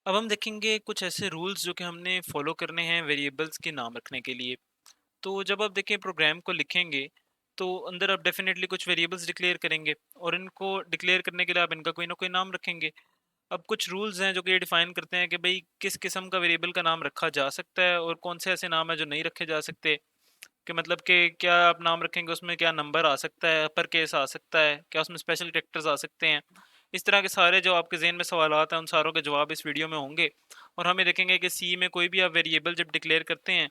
अब हम देखेंगे कुछ ऐसे रूल्स जो कि हमने फॉलो करने हैं वेरिएबल्स के नाम रखने के लिए। तो जब आप देखें प्रोग्राम को लिखेंगे तो अंदर आप डेफिनेटली कुछ वेरिएबल्स डिक्लेयर करेंगे और इनको डिक्लेयर करने के लिए आप इनका कोई ना कोई नाम रखेंगे। अब कुछ रूल्स हैं जो कि ये डिफाइन करते हैं कि भाई किस किस्म का वेरिएबल का नाम रखा जा सकता है और कौन से ऐसे नाम है जो नहीं रखे जा सकते। कि मतलब कि क्या आप नाम रखेंगे उसमें क्या नंबर आ सकता है, अपर केस आ सकता है, क्या उसमें स्पेशल कैरेक्टर्स आ सकते हैं। इस तरह के सारे जो आपके ज़हन में सवालात हैं उन सारों के जवाब इस वीडियो में होंगे। और हमें देखेंगे कि सी में कोई भी आप वेरिएबल जब डिक्लेयर करते हैं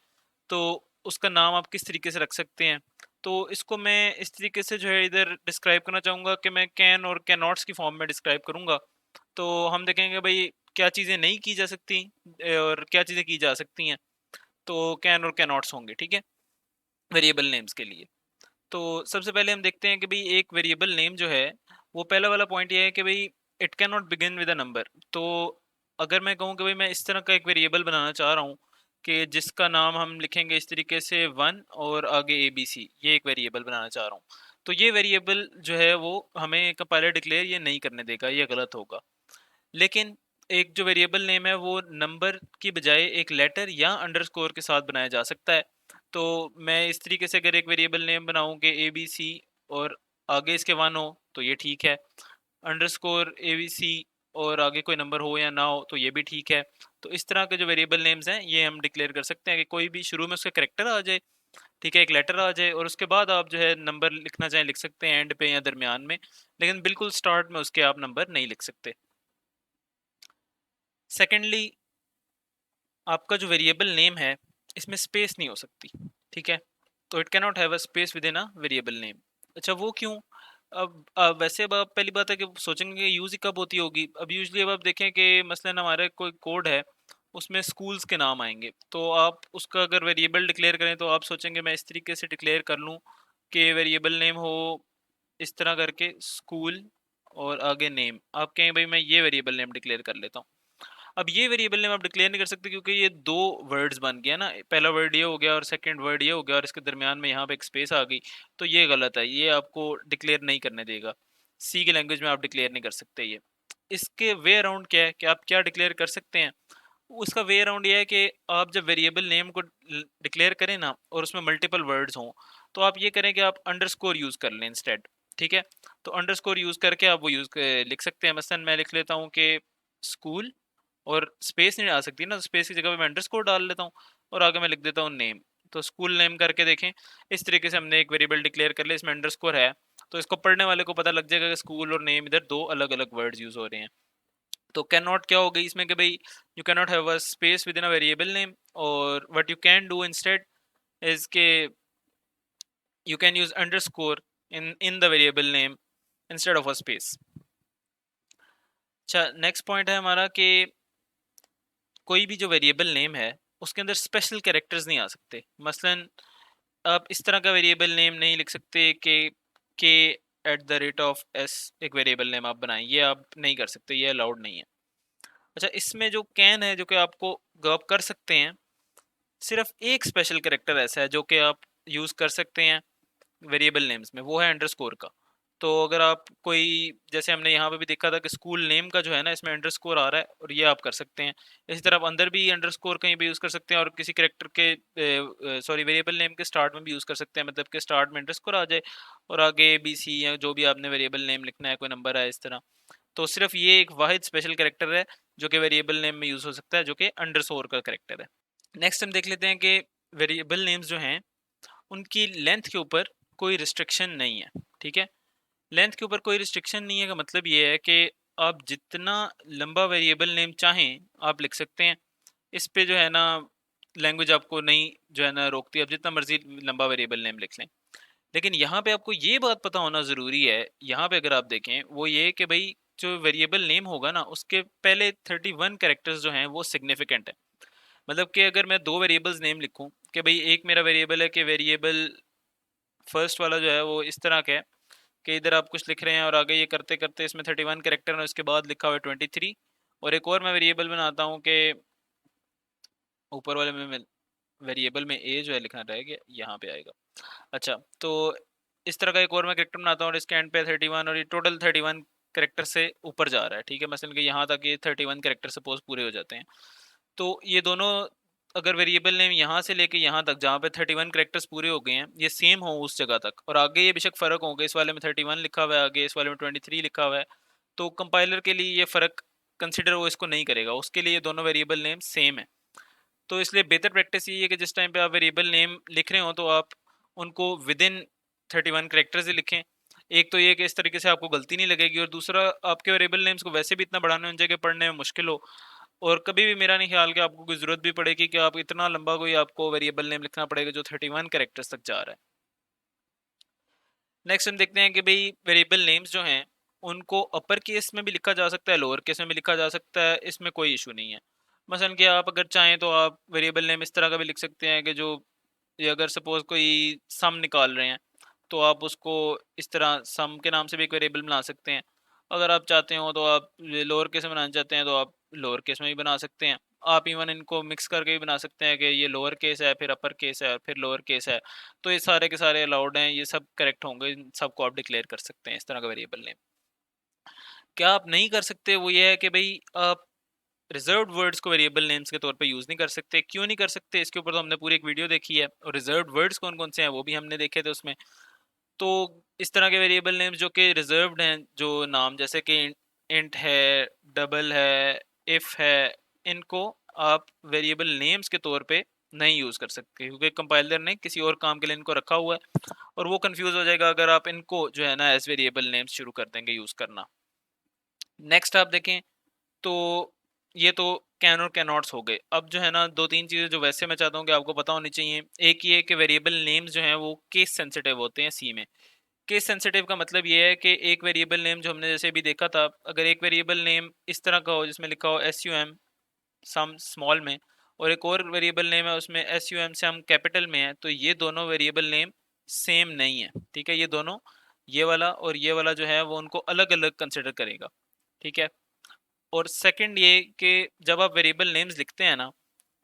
तो उसका नाम आप किस तरीके से रख सकते हैं। तो इसको मैं इस तरीके से जो है इधर डिस्क्राइब करना चाहूँगा कि मैं कैन और कैन नॉट्स की फॉर्म में डिस्क्राइब करूँगा। तो हम देखेंगे भाई क्या चीज़ें नहीं की जा सकती और क्या चीज़ें की जा सकती हैं। तो कैन और कैन नॉट्स होंगे, ठीक है, वेरिएबल नेम्स के लिए। तो सबसे पहले हम देखते हैं कि भाई एक वेरिएबल नेम जो है वो पहला वाला पॉइंट ये है कि भाई it can not begin with a number. तो अगर मैं कहूँ कि भाई मैं इस तरह का एक वेरिएबल बनाना चाह रहा हूँ कि जिसका नाम हम लिखेंगे इस तरीके से वन और आगे ए बी सी, ये एक वेरिएबल बनाना चाह रहा हूँ। तो ये वेरिएबल जो है वो हमें कंपाइलर डिक्लेयर ये नहीं करने देगा, ये गलत होगा। लेकिन एक जो वेरिएबल नेम है वो नंबर की बजाय एक लेटर या अंडरस्कोर के साथ बनाया जा सकता है। तो मैं इस तरीके से अगर एक वेरिएबल नेम बनाऊं कि ए बी सी और आगे इसके वन हो तो ये ठीक है, अंडरस्कोर ए बी सी और आगे कोई नंबर हो या ना हो तो ये भी ठीक है। तो इस तरह के जो वेरिएबल नेम्स हैं ये हम डिक्लेयर कर सकते हैं कि कोई भी शुरू में उसका करेक्टर आ जाए, ठीक है, एक लेटर आ जाए और उसके बाद आप जो है नंबर लिखना चाहें लिख सकते हैं एंड पे या दरमियान में, लेकिन बिल्कुल स्टार्ट में उसके आप नंबर नहीं लिख सकते। सेकेंडली, आपका जो वेरिएबल नेम है इसमें स्पेस नहीं हो सकती, ठीक है। तो it can not have a space within a variable name. अच्छा, वो क्यों? वैसे अब आप पहली बात है कि सोचेंगे कि यूज ही कब होती होगी। अब यूजली अब आप देखें कि मसलन हमारे कोई कोड है उसमें स्कूल्स के नाम आएंगे, तो आप उसका अगर वेरिएबल डिक्लेयर करें तो आप सोचेंगे मैं इस तरीके से डिक्लेयर कर लूँ कि वेरिएबल नेम हो इस तरह करके स्कूल और आगे नेम, आप कहें भाई मैं ये वेरिएबल नेम डिक्लेयर कर लेता हूँ। अब ये वेरिएबल नेम आप डिक्लेयर नहीं कर सकते क्योंकि ये दो वर्ड्स बन गया ना, पहला वर्ड ये हो गया और सेकंड वर्ड ये हो गया और इसके दरमियान में यहाँ पे एक स्पेस आ गई। तो ये गलत है, ये आपको डिक्लेयर नहीं करने देगा। सी की लैंग्वेज में आप डिक्लेयर नहीं कर सकते ये। इसके वे अराउंड क्या है कि आप क्या डिक्लेयर कर सकते हैं। उसका वे अराउंड ये है कि आप जब वेरिएबल नेम को डिक्लेयर करें ना और उसमें मल्टीपल वर्ड्स हों तो आप ये करें कि आप अंडरस्कोर यूज कर लें इंस्टेड, ठीक है। तो अंडरस्कोर यूज करके आप वो लिख सकते हैं। मसलन मैं लिख लेता हूँ कि स्कूल और स्पेस नहीं आ सकती ना, स्पेस की जगह पे मैं अंडरस्कोर डाल लेता हूँ और आगे मैं लिख देता हूँ नेम। तो स्कूल नेम करके देखें, इस तरीके से हमने एक वेरिएबल डिक्लेयर कर लिया, इसमें अंडरस्कोर है। तो इसको पढ़ने वाले को पता लग जाएगा कि स्कूल और नेम इधर दो अलग अलग वर्ड्स यूज हो रहे हैं। तो कैन नॉट क्या हो गई इसमें कि भाई you can not have a space within a variable name, और what you can do instead is के you can use underscore in the variable name instead of a space. अच्छा, next point है हमारा कि कोई भी जो variable name है उसके अंदर स्पेशल कैरेक्टर्स नहीं आ सकते। मसलन आप इस तरह का वेरिएबल नेम नहीं लिख सकते कि at the rate of S एक वेरिएबल नेम आप बनाएं, ये आप नहीं कर सकते, ये अलाउड नहीं है। अच्छा, इसमें जो कैन है जो कि आपको आप कर सकते हैं, सिर्फ एक स्पेशल कैरेक्टर ऐसा है जो कि आप यूज़ कर सकते हैं वेरिएबल नेम्स में, वो है अंडरस्कोर का। तो अगर आप कोई, जैसे हमने यहाँ पे भी देखा था कि स्कूल नेम का जो है ना इसमें अंडरस्कोर आ रहा है और ये आप कर सकते हैं। इसी तरह आप अंदर भी अंडरस्कोर कहीं भी यूज़ कर सकते हैं और किसी कैरेक्टर के सॉरी वेरिएबल नेम के स्टार्ट में भी यूज़ कर सकते हैं, मतलब कि स्टार्ट में अंडरस्कोर आ जाए और आगे बी सी या जो भी आपने वेरिएबल नेम लिखना है, कोई नंबर है इस तरह। तो सिर्फ ये एक वाहिद स्पेशल कैरेक्टर है जो कि वेरिएबल नेम में यूज़ हो सकता है, जो कि अंडरस्कोर का कैरेक्टर है। नेक्स्ट हम देख लेते हैं कि वेरिएबल नेम्स जो हैं उनकी लेंथ के ऊपर कोई रिस्ट्रिक्शन नहीं है, ठीक है। लेंथ के ऊपर कोई रिस्ट्रिक्शन नहीं है का मतलब ये है कि आप जितना लंबा वेरिएबल नेम चाहें आप लिख सकते हैं। इस पे जो है ना लैंग्वेज आपको नहीं जो है ना रोकती, आप जितना मर्जी लंबा वेरिएबल नेम लिख लें। लेकिन यहाँ पे आपको ये बात पता होना ज़रूरी है, यहाँ पे अगर आप देखें वो ये कि भाई जो वेरिएबल नेम होगा ना उसके पहले 31 कैरेक्टर्स जो हैं वो सिग्निफिकेंट है। मतलब कि अगर मैं दो वेरिएबल्स नेम लिखूं कि भाई एक मेरा वेरिएबल है कि वेरिएबल फर्स्ट वाला जो है वो इस तरह का है कि इधर आप कुछ लिख रहे हैं और आगे ये करते करते इसमें 31 कैरेक्टर है, उसके बाद लिखा हुआ है 23। और एक और मैं वेरिएबल बनाता हूँ कि ऊपर वाले में वेरिएबल में ए जो है लिखना रहेगा, यहाँ पे आएगा। अच्छा, तो इस तरह का एक और मैं कैरेक्टर बनाता हूँ और इसके एंड पे 31 और ये टोटल 31 कैरेक्टर से ऊपर जा रहा है, ठीक है, मसलन कि यहाँ तक ये 31 कैरेक्टर सपोज पूरे हो जाते हैं, तो ये दोनों अगर वेरिएबल नेम यहाँ से लेके यहाँ तक जहाँ पे 31 कैरेक्टर्स पूरे हो गए हैं ये सेम हो उस जगह तक, और आगे ये बेशक फ़र्क होगा, इस वाले में 31 लिखा हुआ है, आगे इस वाले में 23 लिखा हुआ है, तो कंपाइलर के लिए ये फ़र्क कंसिडर वो इसको नहीं करेगा, उसके लिए ये दोनों वेरिएबल नेम सेम है। तो इसलिए बेहतर प्रैक्टिस ये है कि जिस टाइम पे आप वेरिएबल नेम लिख रहे हो तो आप उनको विद इन 31 कैरेक्टर्स ही लिखें। एक तो ये कि इस तरीके से आपको गलती नहीं लगेगी, और दूसरा आपके वेरिएबल नेम्स को वैसे भी इतना बढ़ाने होने चाहिए कि पढ़ने में मुश्किल हो, और कभी भी मेरा नहीं ख्याल कि आपको कोई ज़रूरत भी पड़ेगी कि आप इतना लंबा कोई आपको वेरिएबल नेम लिखना पड़ेगा जो 31 कैरेक्टर्स तक जा रहा है। नेक्स्ट हम देखते हैं कि भाई वेरिएबल नेम्स जो हैं उनको अपर केस में भी लिखा जा सकता है, लोअर केस में भी लिखा जा सकता है, इसमें कोई इशू नहीं है। मसलन कि आप अगर चाहें तो आप वेरिएबल नेम इस तरह का भी लिख सकते हैं कि जो ये अगर सपोज कोई सम निकाल रहे हैं तो आप उसको इस तरह सम के नाम से भी एक वेरिएबल बना सकते हैं। अगर आप चाहते हो तो आप लोअर केस में बनाना चाहते हैं तो आप लोअर केस में भी बना सकते हैं। आप इवन इनको मिक्स करके भी बना सकते हैं कि ये लोअर केस है फिर अपर केस है और फिर लोअर केस है, तो ये सारे के सारे अलाउड हैं, ये सब करेक्ट होंगे, इन सबको आप डिक्लेयर कर सकते हैं इस तरह का वेरिएबल नेम। क्या आप नहीं कर सकते वो ये है कि भाई आप रिजर्व्ड वर्ड्स को वेरिएबल नेम्स के तौर पे यूज़ नहीं कर सकते। क्यों नहीं कर सकते, इसके ऊपर तो हमने पूरी एक वीडियो देखी है, और रिजर्व्ड वर्ड्स कौन कौन से हैं वो भी हमने देखे थे उसमें। तो इस तरह के वेरिएबल नेम्स जो कि रिजर्व्ड हैं, जो नाम जैसे कि इंट है, डबल है, इफ है, इनको आप वेरिएबल नेम्स के तौर पे नहीं यूज़ कर सकते, क्योंकि कंपाइलर ने किसी और काम के लिए इनको रखा हुआ है, और वो कंफ्यूज हो जाएगा अगर आप इनको जो है ना एज वेरिएबल नेम्स शुरू कर देंगे यूज़ करना। नेक्स्ट आप देखें तो ये तो कैन और कैन नॉट्स हो गए। अब जो है ना दो तीन चीज़ें जो वैसे मैं चाहता हूँ कि आपको पता होनी चाहिए। एक ये कि वेरिएबल नेम्स जो हैं वो केस सेंसिटिव होते हैं सी में। केस सेंसिटिव का मतलब ये है कि एक वेरिएबल नेम जो हमने जैसे भी देखा था, अगर एक वेरिएबल नेम इस तरह का हो जिसमें लिखा हो SUM सम स्मॉल में, और एक और वेरिएबल नेम है उसमें SUM सम कैपिटल में है, तो ये दोनों वेरिएबल नेम सेम नहीं है, ठीक है, ये दोनों, ये वाला और ये वाला जो है वो उनको अलग अलग कंसिडर करेगा, ठीक है। और सेकंड ये कि जब आप वेरिएबल नेम्स लिखते हैं ना,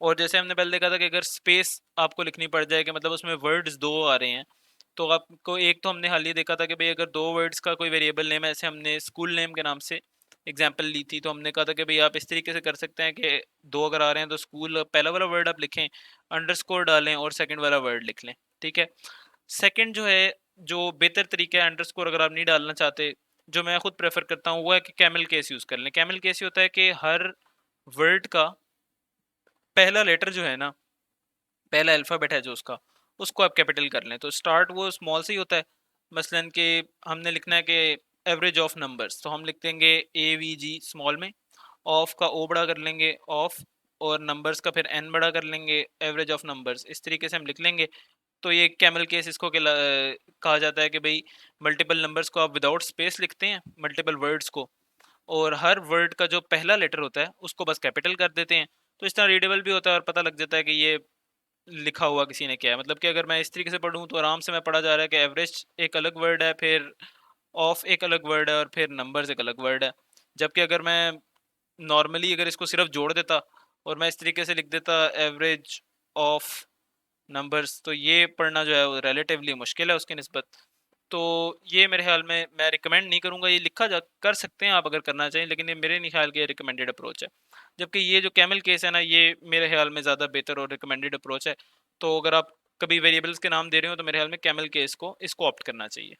और जैसे हमने पहले देखा था कि अगर स्पेस आपको लिखनी पड़ जाए कि मतलब उसमें वर्ड्स दो आ रहे हैं, तो आपको एक तो हमने हाल ही देखा था कि भाई अगर दो वर्ड्स का कोई वेरिएबल नेम है, ऐसे हमने स्कूल नेम के नाम से एग्जांपल ली थी, तो हमने कहा था कि भाई आप इस तरीके से कर सकते हैं कि दो अगर आ रहे हैं तो स्कूल पहला वाला वर्ड आप लिखें, अंडरस्कोर डालें और सेकंड वाला वर्ड लिख लें, ठीक है। सेकंड जो है, जो बेहतर तरीका है अंडरस्कोर अगर आप नहीं डालना चाहते, जो मैं खुद प्रेफर करता हूँ वो है कि कैमल केस यूज़ कर लें। कैमल केस ये होता है कि हर वर्ड का पहला लेटर जो है ना, पहला अल्फ़ाबेट है जो उसको आप कैपिटल कर लें, तो स्टार्ट वो स्मॉल से ही होता है। मसलन कि हमने लिखना है कि एवरेज ऑफ नंबर्स, तो हम लिख देंगे AVG स्मॉल में, ऑफ का ओ बड़ा कर लेंगे ऑफ, और नंबर्स का फिर एन बड़ा कर लेंगे, एवरेज ऑफ नंबर्स, इस तरीके से हम लिख लेंगे। तो ये कैमल केस इसको कहा जाता है कि भाई मल्टीपल नंबर्स को आप विदाउट स्पेस लिखते हैं, मल्टीपल वर्ड्स को, और हर वर्ड का जो पहला लेटर होता है उसको बस कैपिटल कर देते हैं, तो इस तरह रीडेबल भी होता है और पता लग जाता है कि ये लिखा हुआ किसी ने क्या है। मतलब कि अगर मैं इस तरीके से पढ़ूँ तो आराम से मैं पढ़ा जा रहा है कि एवरेज एक अलग वर्ड है, फिर ऑफ एक अलग वर्ड है, और फिर नंबर्स एक अलग वर्ड है। जबकि अगर मैं नॉर्मली अगर इसको सिर्फ जोड़ देता और मैं इस तरीके से लिख देता एवरेज ऑफ नंबर्स, तो ये पढ़ना जो है वो रिलेटिवली मुश्किल है उसकी निस्बत। तो ये मेरे ख्याल में मैं रिकमेंड नहीं करूँगा, ये लिखा जा कर सकते हैं आप अगर करना चाहें, लेकिन ये मेरे नहीं ख्याल कि ये रिकमेंडेड अप्रोच है। जबकि ये जो कैमल केस है ना, ये मेरे ख्याल में ज़्यादा बेहतर और रिकमेंडेड अप्रोच है। तो अगर आप कभी वेरिएबल्स के नाम दे रहे हो तो मेरे ख्याल में कैमल केस को इसको ऑप्ट करना चाहिए।